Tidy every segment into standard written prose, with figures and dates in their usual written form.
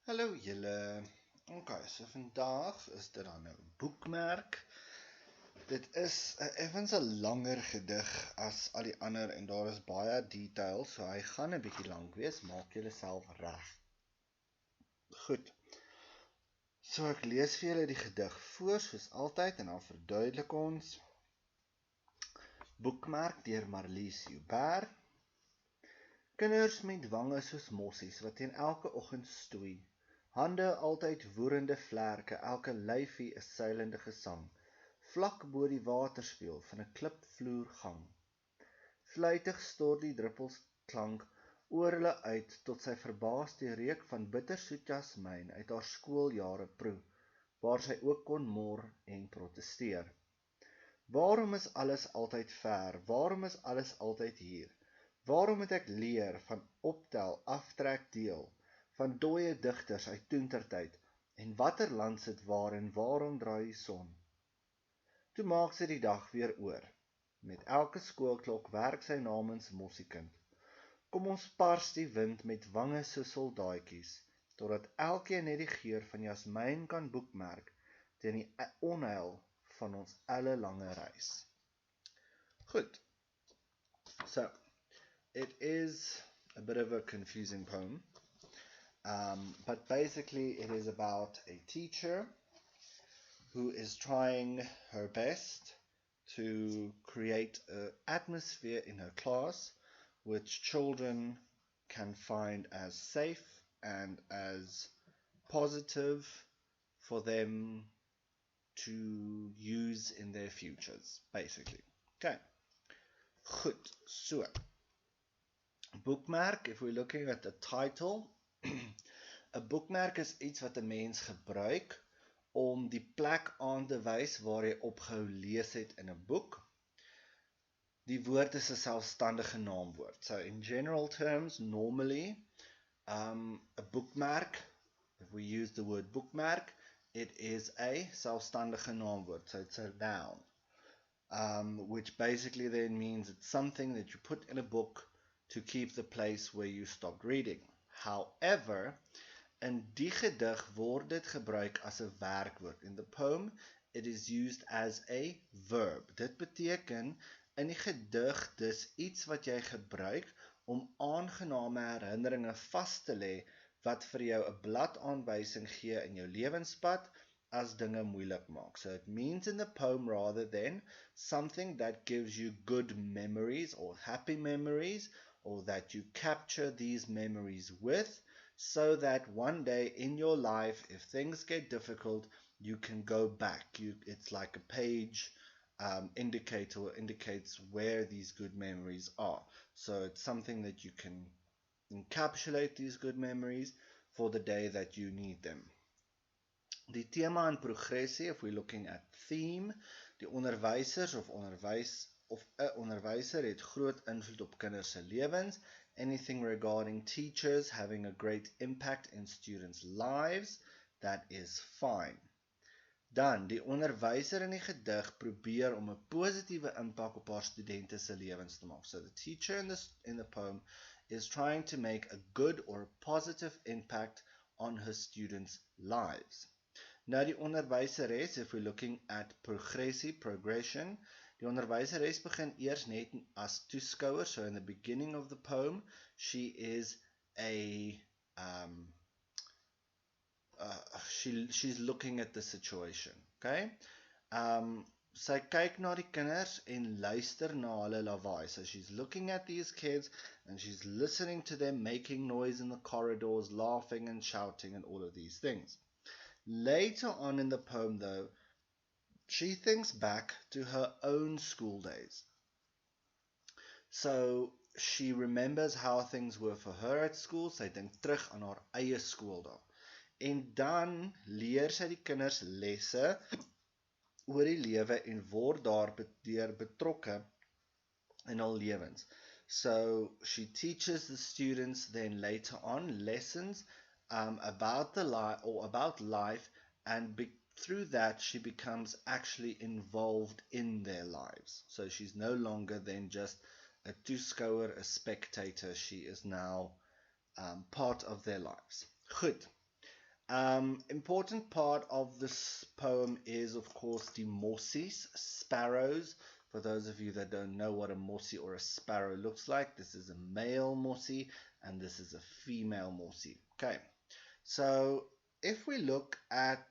Hallo julle. Okay, so vandag is dit dan nou Boekmerk. Dit is 'n effens 'n langer gedig as al die ander en daar is baie detail, so hy gaan 'n bietjie lank wees. Maak julleself reg. Goed. So ek lees vir julle die gedig voor soos altyd en dan verduidelik ons. Boekmerk deur Marlies Joubert. Kinders met wange soos mossies wat teen elke oggend stoei. Hande altyd woerende vlerke, elke lyfie 'n seilende gesang, vlak bo die waterspieël van 'n klipvloergang. Fluitig stort die druppels klank oor hulle uit tot sy verbaas die reuk van bittersoet jasmyn uit haar skooljare proe, waar sy ook kon mor en protesteer. Waarom is alles altyd ver? Waarom is alles altyd hier? Waarom moet ek leer van optel, aftrek, deel? Van dooie digters uit toentertyd, en watter land sit waar en waarom draai die son? Toe maak sy die dag weer oor. Met elke skoolklok werk sy namens mossiekind. Kom ons pars die wind met wange so soldaatjies, totdat elkeen net die geur van jasmyn kan boekmerk teen die onheil van ons ellelange reis. Goed. So, it is a bit of a confusing poem. But basically it is about a teacher who is trying her best to create an atmosphere in her class which children can find as safe and as positive for them to use in their futures, basically. Okay. Goed, so. Bookmark, if we're looking at the title, 'n boekmerk is iets wat 'n mens gebruik om die plek aan te wys waar jy opgehou lees het in 'n boek. Die woord is 'n selfstandige naamwoord. So in general terms, normally, a bookmark, if we use the word bookmark, it is a selfstandige naamwoord. So it's a noun, which basically then means it's something that you put in a book to keep the place where you stopped reading. However, in die gedig word dit gebruik as 'n werkwoord. In the poem, it is used as a verb. Dit beteken, in die gedig, dis iets wat jy gebruik om aangename herinneringe vas te lê wat vir jou 'n bladaanwysing gee in jou lewenspad as dinge moeilik maak. So it means in the poem rather than something that gives you good memories or happy memories, or that you capture these memories with, so that one day in your life, if things get difficult, you can go back. It's like a page indicator, or indicates where these good memories are. So it's something that you can encapsulate these good memories for the day that you need them. Die tema en progressie, if we're looking at theme, die onderwysers of 'n onderwyser het groot invloed op kinders se lewens. Anything regarding teachers having a great impact in students' lives, that is fine. Dan, die onderwyser in die gedig probeer om 'n positiewe impak op haar studente se lewens te maak. So the teacher in the poem is trying to make a good or a positive impact on her students' lives. Nou die onderwyseres, if we're looking at progression, die onderwyseres begin eers net as toeskouer. So in the beginning of the poem, she is she's looking at the situation, okay? Sy kyk na die kinders en luister na hulle lawaai. So she's looking at these kids and she's listening to them making noise in the corridors, laughing and shouting and all of these things. Later on in the poem, though, she thinks back to her own school days. So she remembers how things were for her at school. Sy dink terug aan haar eie skooldae. En dan leer sy die kinders lesse oor die lewe en word daardeur betrokke in hul lewens. So she teaches the students then later on lessons about about life, and through that she becomes actually involved in their lives. So she's no longer then just a toeskouer, a spectator. She is now part of their lives. Goed. Important part of this poem is, of course, the mossies, sparrows. For those of you that don't know what a mossie or a sparrow looks like, this is a male mossie and this is a female mossie. Okay, so if we look at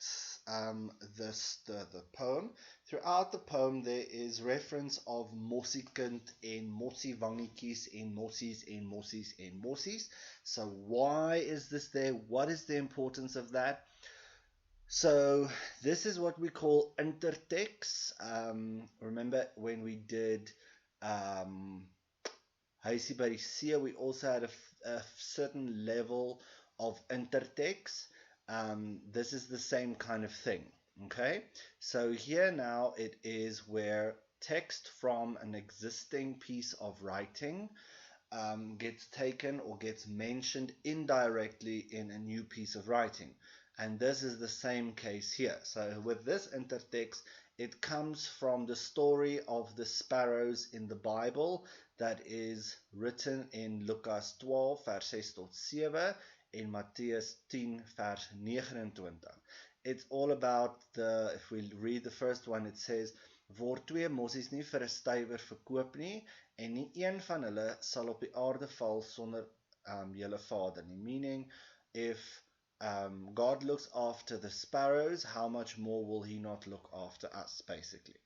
the poem, throughout the poem there is reference of mossiekind en mossiewangetjies en mossies en mossies en mossies. So why is this there? What is the importance of that? So this is what we call intertext. Remember when we did Huisie by die See, we also had a certain level of intertext. This is the same kind of thing. Okay, so here now it is where text from an existing piece of writing gets taken or gets mentioned indirectly in a new piece of writing. And this is the same case here. So with this intertext, it comes from the story of the sparrows in the Bible that is written in Lukas 12 vers 6 tot 7 en Mattheus 10 vers 29. It's all about if we read the first one, it says, word twee mossies nie vir 'n stywer verkoop nie, en nie een van hulle sal op die aarde val sonder julle Vader nie. Meaning, if God looks after the sparrows, how much more will he not look after us, basically.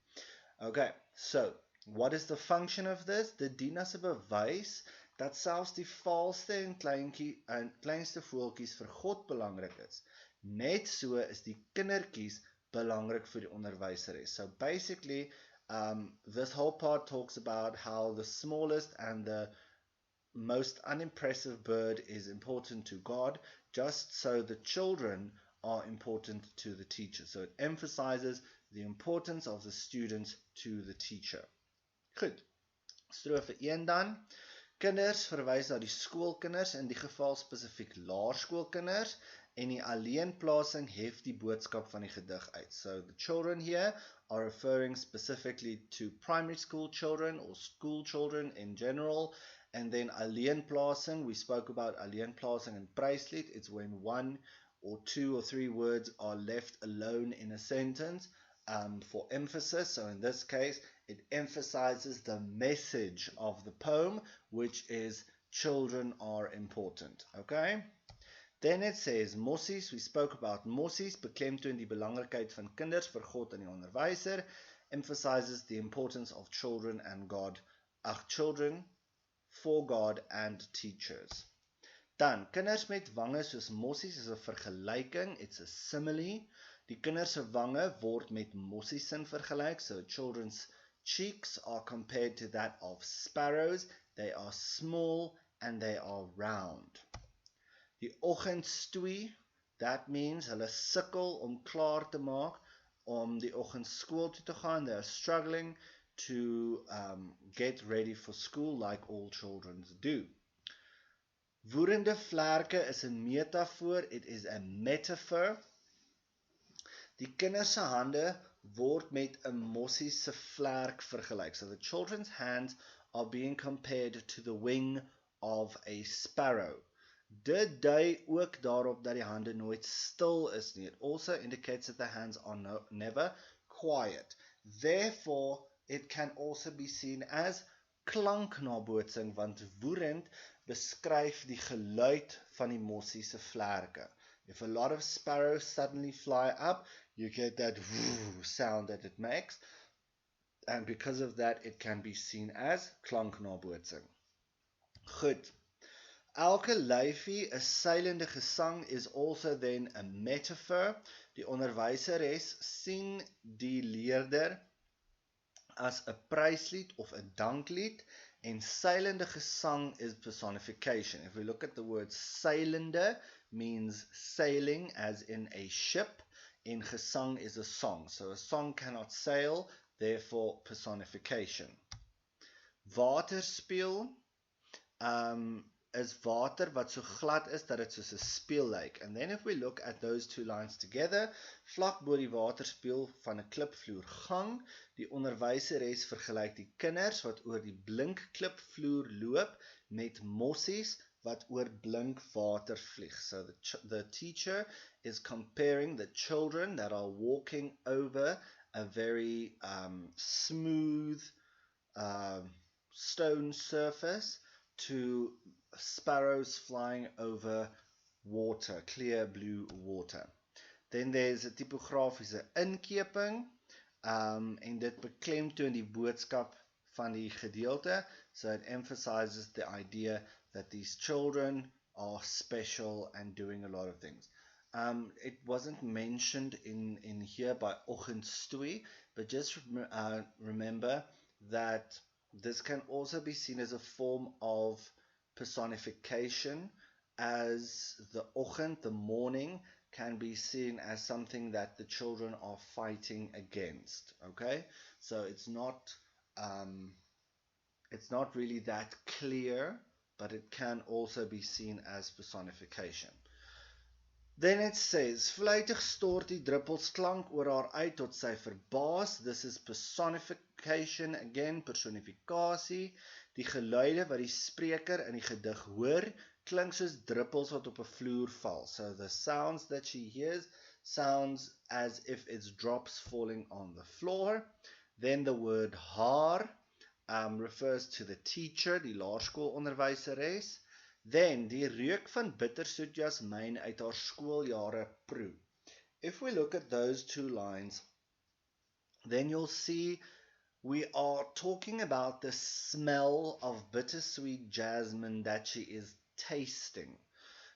Okay, so what is the function of this? Dit dien as 'n bewys dat selfs die vaalste en kleinste voeltjies vir God belangrik is. Net so is die kindertjies belangrik vir die onderwyseres. So basically, this whole part talks about how the smallest and the most unimpressive bird is important to God, just so the children are important to the teacher. So it emphasizes the importance of the students to the teacher. Goed, strofe 1 dan. Kinders verwys na die skoolkinders, in die geval spesifiek laerskoolkinders, en die alleenplasing hef die boodskap van die gedig uit. So the children here are referring specifically to primary school children or school children in general. And then alleenplasing, we spoke about alleenplasing in Pryslied. It's when 1 or 2 or 3 words are left alone in a sentence for emphasis. So in this case, it emphasizes the message of the poem, which is children are important. Okay? Then it says, mossies, we spoke about mossies, beklemtoon die belangrikheid van kinders vir God en die onderwyser, emphasizes the importance of children and God, children for God and teachers. Dan, kinders met wange soos mossies is 'n vergelyking, it's a simile. Die kinders se wange word met mossies in vergelyk, so children's cheeks are compared to that of sparrows. They are small and they are round. Die oggendstoei, that means hulle sukkel om klaar te maak om die oggend skool toe te gaan. They are struggling to get ready for school like all children do. Woerende vlerke is 'n metafoor, it is a metaphor. Die kinders se hande word met 'n mossie se vlerk vergelyk. So the children's hands are being compared to the wing of a sparrow. Dit dui ook daarop dat die hande nooit stil is nie. It also indicates that the hands are never quiet. Therefore, it can also be seen as klanknabootsing, want woerend beskryf die geluid van die mossie se vlerke. If a lot of sparrows suddenly fly up, you get that sound that it makes, and because of that, it can be seen as klanknabootsing. Goed. Elke lyfie, 'n seilende gesang, is also then a metaphor. Die onderwyseres sien die leerder as 'n pryslied of 'n danklied, en seilende gesang is personification. If we look at the word seilende, means sailing as in a ship, en gesang is a song. So a song cannot sail, therefore personification. Waterspieël is water wat so glad is dat dit soos 'n spieël lyk. And then if we look at those two lines together, vlak bo die waterspieël van 'n klipvloer gang, die onderwyseres vergelyk die kinders wat oor die blink klipvloer loop met mossies wat oor blink water vlieg. So the teacher is comparing the children that are walking over a very smooth stone surface to sparrows flying over water, clear blue water. Then there's 'n tipografiese inkeping en dit beklemtoon die boodskap van die gedeelte. So it emphasizes the idea that these children are special and doing a lot of things. It wasn't mentioned in here by Oggendstoei, but just remember that this can also be seen as a form of personification, as the oggend, the morning, can be seen as something that the children are fighting against. Okay, so it's not really that clear, but it can also be seen as personification. Then it says, vlijtig stort die druppels klank oor haar uit tot sy verbaas. This is personification, again, personifikasie. Die geluide wat die spreker in die gedig hoor, klink soos druppels wat op 'n vloer val. So the sounds that she hears sounds as if it's drops falling on the floor. Then the word haar refers to the teacher, die laerskoolonderwyseres. Then die reuk van bittersoet jasmijn uit haar skooljare proe. If we look at those two lines, then you'll see we are talking about the smell of bittersweet jasmine that she is tasting.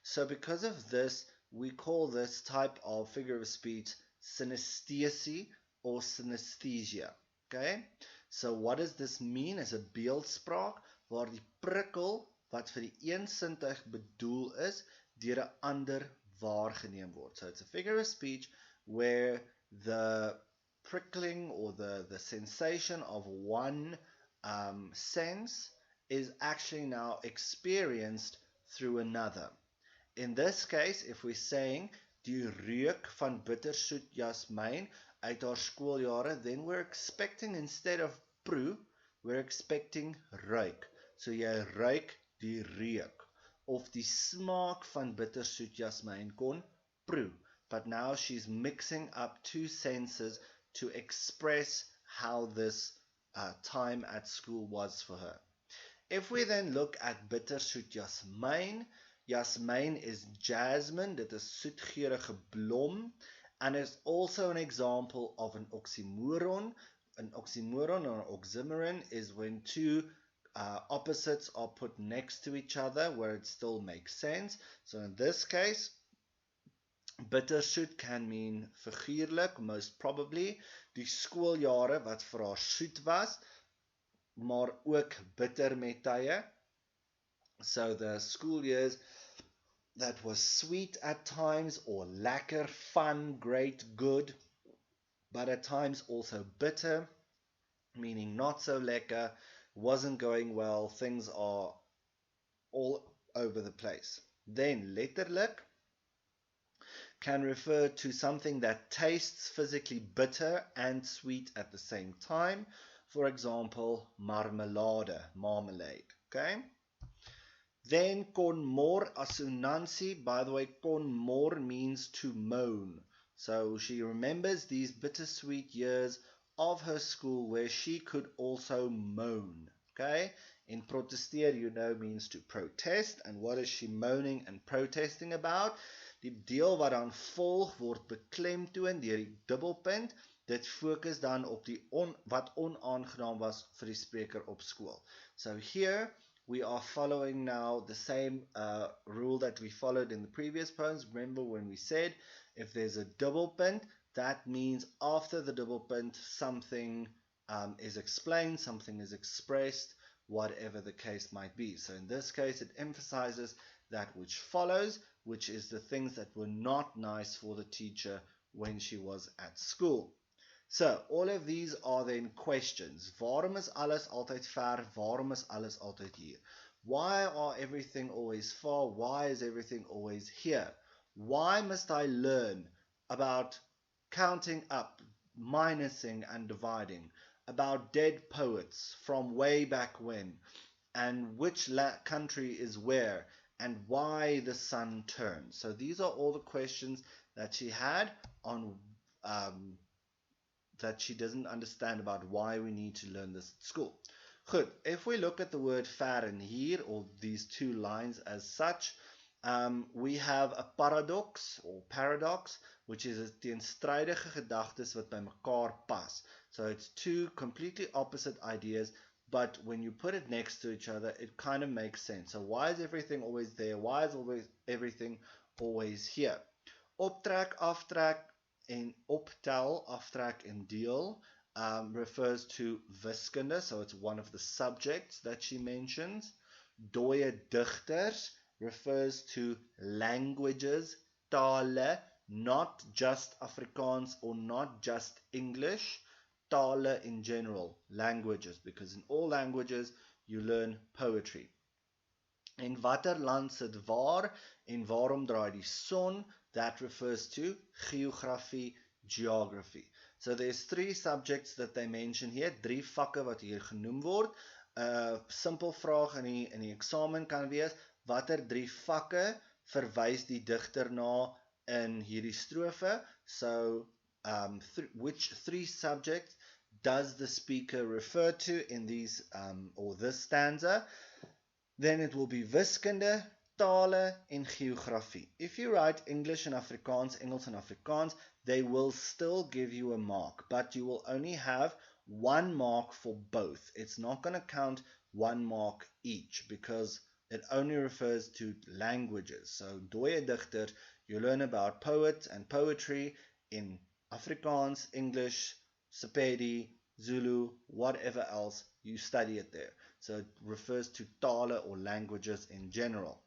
So because of this, we call this type of figure of speech synesthesie or synesthesia. Okay? So what does this mean? Is 'n beeldspraak waar die prikkel wat vir die een sintuig bedoel is, deur 'n ander waargeneem word. So it's a figure of speech where the prickling or the sensation of one sense is actually now experienced through another. In this case, if we're saying die reuk van bittersoet jasmijn uit haar skooljare, then we're expecting, instead of proe, we're expecting ruik. So jy ruik die reuk of die smaak van bittersoet jasmijn kon proe. But now she's mixing up two senses to express how this time at school was for her. If we then look at bittersoet jasmijn, jasmijn is jasmine, dit is soetgeurige blom, and it's also an example of an oxymoron. An oxymoron or an oxymoron is when two opposites are put next to each other where it still makes sense. So in this case, bittersoet can mean figuurlik, most probably, die skooljare wat vir haar soet was, maar ook bitter met tye. So the school years that was sweet at times, or lekker, fun, great, good, but at times also bitter, meaning not so lekker, wasn't going well, things are all over the place. Then letterlik can refer to something that tastes physically bitter and sweet at the same time. For example, marmelade, marmalade. Okay? Then kon mor assonansie. By the way, kon mor means to moan. So she remembers these bittersweet years of her school where she could also moan. Okay? In protesteer, you know, means to protest. And what is she moaning and protesting about? Die deel wat dan volg word beklemtoon deur die dubbelpunt. Dit fokus dan op die wat onaangenaam was vir die spreker op skool. So here we are following now the same rule that we followed in the previous poems. Remember when we said if there's a double punt, that means after the double punt something is explained, something is expressed, whatever the case might be. So in this case it emphasizes that which follows, which is the things that were not nice for the teacher when she was at school. So, all of these are then questions. Waarom is alles altyd ver? Waarom is alles altyd hier? Why are everything always far? Why is everything always here? Why must I learn about counting up, minusing and dividing, about dead poets from way back when, and which country is where, and why the sun turns. So these are all the questions that she had on that she doesn't understand about why we need to learn this at school. Goed, if we look at the word ver and hier, or these two lines as such, we have a paradox or paradox, which is 'n teenstrydige gedagtes wat by mekaar pas. So it's two completely opposite ideas, but when you put it next to each other, it kind of makes sense. So why is everything always there? Why is everything always here? Optrek, aftrek, en optel, aftrek en deel refers to wiskunde, so it's one of the subjects that she mentions. Dooie digters refers to languages, tale, not just Afrikaans or not just English, tale in general, languages, because in all languages you learn poetry. En watter land sit waar en waarom draai die son? That refers to geography, geography. So there's three subjects that they mention here, drie vakke wat hier genoem word. Simpel vraag in die eksamen kan wees, watter drie vakke verwys die digter na in hierdie strofe? So, which three subjects does the speaker refer to in these or this stanza? Then it will be wiskunde, tale en geografie. If you write English and Afrikaans, Engels and Afrikaans, they will still give you a mark, but you will only have 1 mark for both. It's not going to count 1 mark each because it only refers to languages. So, dooie digter, you learn about poets and poetry in Afrikaans, English, Sepedi, Zulu, whatever else, you study it there. So it refers to tale or languages in general.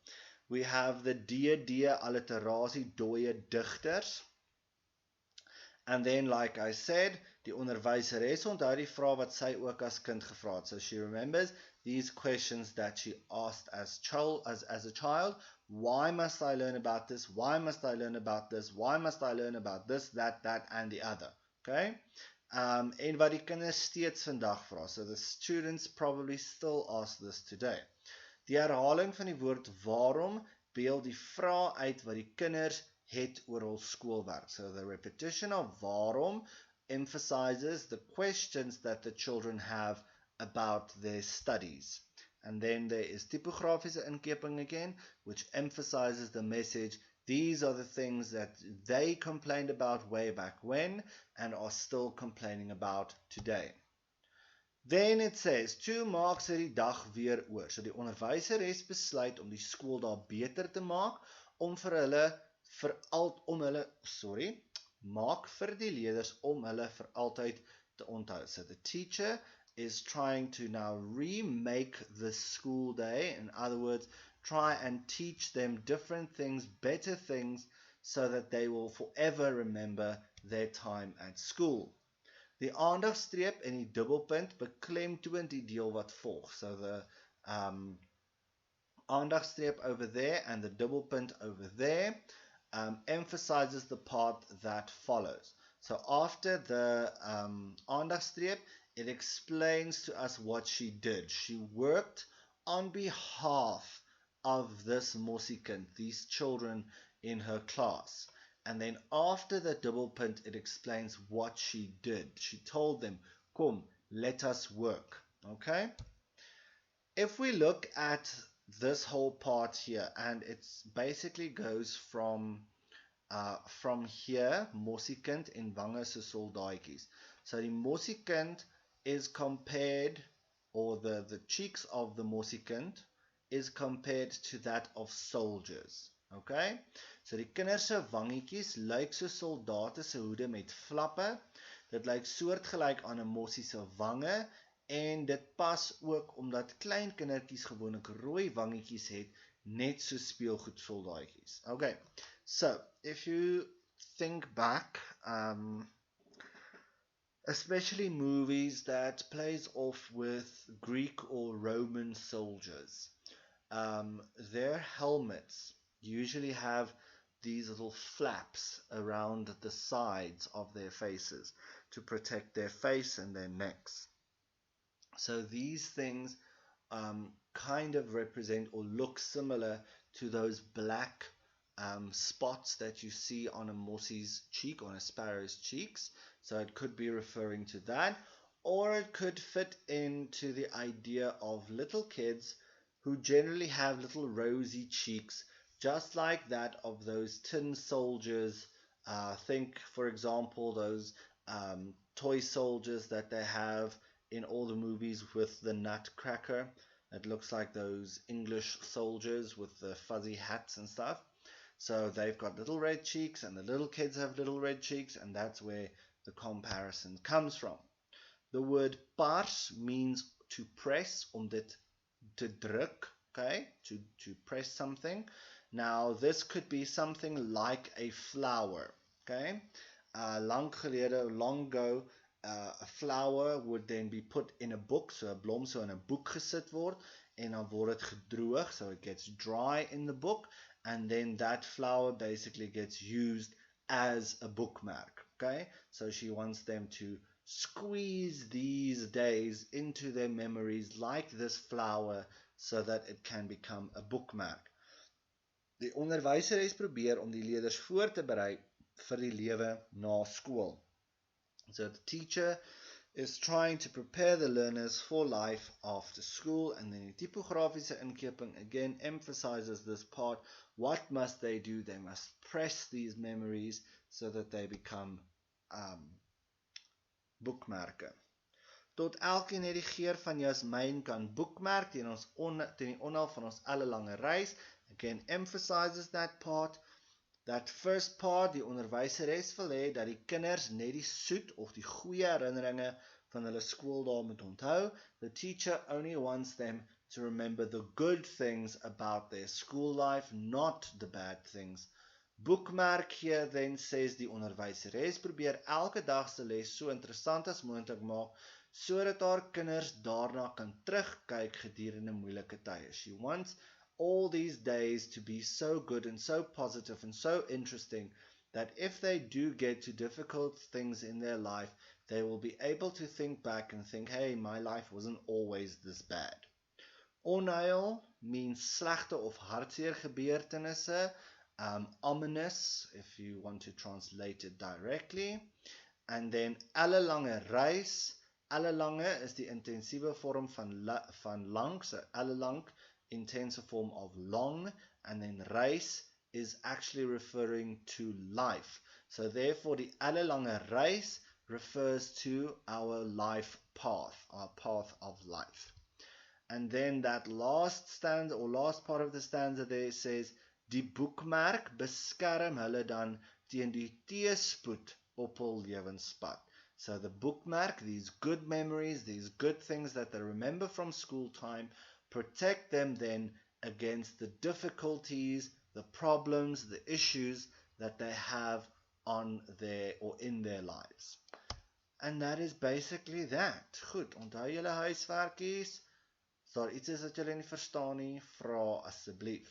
We have the DD alliterasie, dooie digters. And then, like I said, die onderwyseres onthou die vraag wat sy ook as kind gevra het. So she remembers these questions that she asked as a child. Why must I learn about this? Why must I learn about this? Why must I learn about this, that, and the other? Okay? En wat die kinders steeds vandag vra. So the students probably still ask this today. Die herhaling van die woord waarom beeld die vraag uit wat die kinders het oor hul skoolwerk. So the repetition of waarom emphasizes the questions that the children have about their studies. And then there is typografische inkeping again, which emphasizes the message. These are the things that they complained about way back when and are still complaining about today. Then it says, toe maak sy die dag weer oor. So die onderwyseres besluit om die skool daar beter te maak, maak vir die leerders om hulle vir altyd te onthou. So the teacher is trying to now remake the school day. In other words, try and teach them different things, better things, so that they will forever remember their time at school. Die aandagstreep en die dubbelpunt beklemtoon die deel wat volg. So the aandagstreep over there and the dubbelpunt over there emphasizes the part that follows. So after the aandagstreep, it explains to us what she did. She worked on behalf of this mossiekind, these children in her class. And then after the double punt, it explains what she did. She told them, kom, let us work. Okay? If we look at this whole part here, and it basically goes from here, mossiekind en wange se soldaaitjies. So die mossiekind is compared, or the cheeks of the mossiekind is compared to that of soldiers. Okay? So die kinders se wangetjies lyk so soldate se hoede met flappe. Dit lyk soortgelyk aan 'n mossie se wange en dit pas ook omdat klein kindertjies gewoonlik rooi wangetjies het, net so speelgoed soldaatjies. Okay. So, if you think back, especially movies that plays off with Greek or Roman soldiers, their helmets usually have these little flaps around the sides of their faces to protect their face and their necks. So these things kind of represent or look similar to those black spots that you see on a mossie's cheek, on a sparrow's cheeks. So it could be referring to that, or it could fit into the idea of little kids who generally have little rosy cheeks, just like that of those tin soldiers. Think, for example, those toy soldiers that they have in all the movies with the nutcracker. It looks like those English soldiers with the fuzzy hats and stuff. So they've got little red cheeks, and the little kids have little red cheeks, and that's where the comparison comes from. The word pars means to press, om dit te druk, okay, to press something. Now this could be something like a flower, okay. Lang gelede, long ago, a flower would then be put in a book, so 'n blom so in 'n boek gesit word, en dan word dit gedroog, so it gets dry in the book, and then that flower basically gets used as a bookmark, okay? So she wants them to squeeze these days into their memories like this flower so that it can become a bookmark. Die onderwyseres probeer om die leerders voor te berei vir die lewe na skool. So the teacher is trying to prepare the learners for life after school, and then die typografiese inkeping again emphasizes this part. What must they do? They must press these memories so that they become boekmerke. Tot elkeen het die geur van jasmijn kan boekmerk teen die onhal van ons ellelange reis. Again emphasizes that part. That first part, die onderwyseres wil hê dat die kinders net die soet of die goeie herinneringe van hulle skooldae moet onthou. The teacher only wants them to remember the good things about their school life, not the bad things. Bookmark here then says die onderwyseres probeer elke dag se les so interessant as moontlik maak, sodat haar kinders daarna kan terugkyk gedurende moeilike tye. She wants all these days to be so good and so positive and so interesting that if they do get to difficult things in their life, they will be able to think back and think, hey, my life wasn't always this bad. Onheil means slegte of hartseer gebeurtenisse, ominous, if you want to translate it directly. And then ellelange reis. Ellelange is die intensiewe vorm van lang, so ellelang, intensive form of long, and then reis is actually referring to life. So therefore the ellelange reis refers to our life path, our path of life. And then that last stanza, or last part of the stanza there says, die boekmerk beskerm hulle dan teen die teëspoed op hul lewenspad. So the bookmark, these good memories, these good things that they remember from school time, protect them then against the difficulties, the problems, the issues that they have on their or in their lives. And that is basically that. Goed, onthou julle huiswerkies. As daar iets is wat julle nie verstaan nie, vra asseblief.